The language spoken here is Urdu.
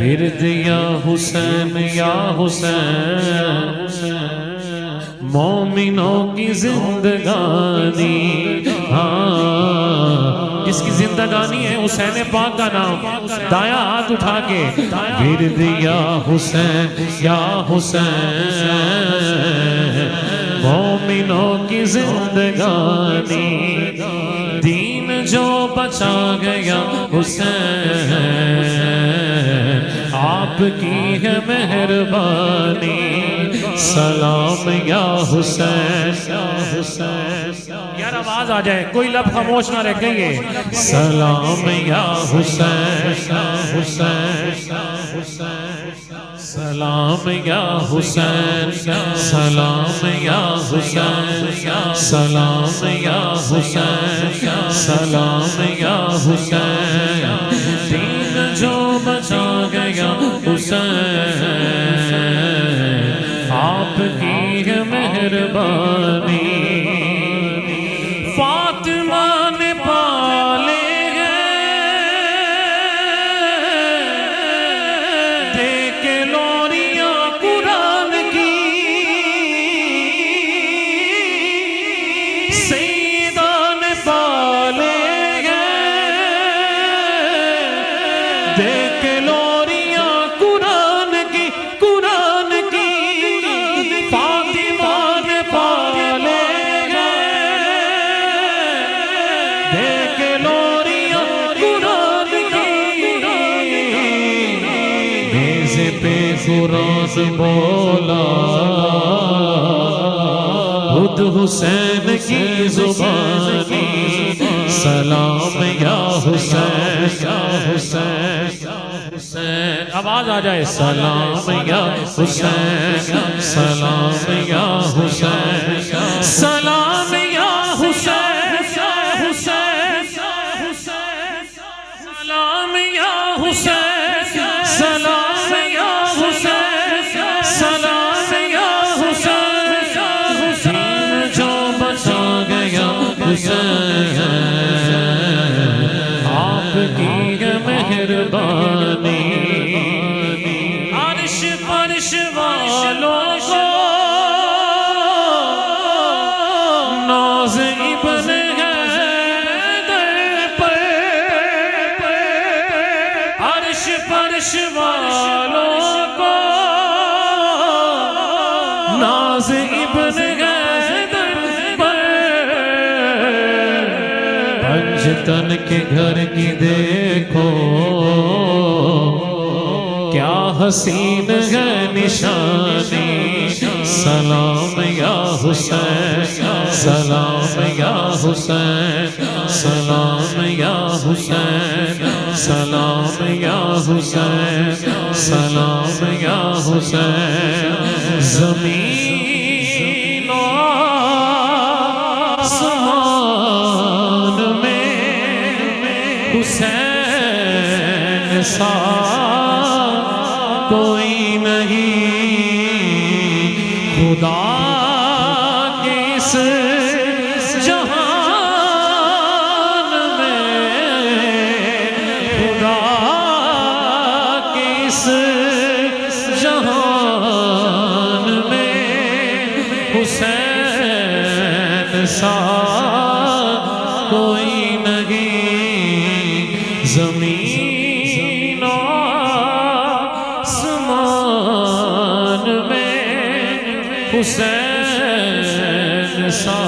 ورد یا حسین یا حسین مومنوں کی زندگانی، ہاں جس کی زندگانی ہے حسین پاک کا نام، دایاں ہاتھ اٹھا کے ورد یا حسین یا حسین مومنوں کی زندگانی، دین جو بچا گیا حسین آپ کی ہے مہربانی، سلام یا حسین یا حسین۔ یار آواز آ جائے، کوئی لب خاموش نہ رہ گئے، سلام یا حسین یا حسین، سلام یا حسین، سلام یا حسین، سلام یا حسین، سلام یا حسین، دین جو بچا گیا حسین آپ کی ہے مہربانی، فاطمہ نے پالے گئے دیکھ لوریاں قرآن کی، سیدہ نے پالے گئے دیکھ لوریاں قرآن کی، قرآن کی فاطمہ نے پالے گئے دیکھ لوریاں قرآن کی، میز پہ قرآن بولا خود حسین کی زبانی، سلام یا حسین یا حسین، آواز آ جائے، سلام یا حسین، سلام یا حسین، سلام یا حسین یا حسین، سلام یا حسین، سلام یا حسین، سلام یا حسین، دین جو بچا گیا حسین آپ کی ہے مہربانی، عرش فرش والوں کو ناز ابن حیدر پر، عرش فرش والوں کو ناز ابن حیدر پر، پنجتن کے گھر کی دیکھو کیا حسین ہے نشانی، سلام یا حسین، سلام یا حسین، سلام یا حسین، سلام یا حسین، سلام یا حسین، زمین و آسمان میں حسین سا کوئی نہیں، خدا کے اس جہان میں، خدا کے اس جہان میں حسین سا کوئی نہیں، زمین و آسمان میں حسین سا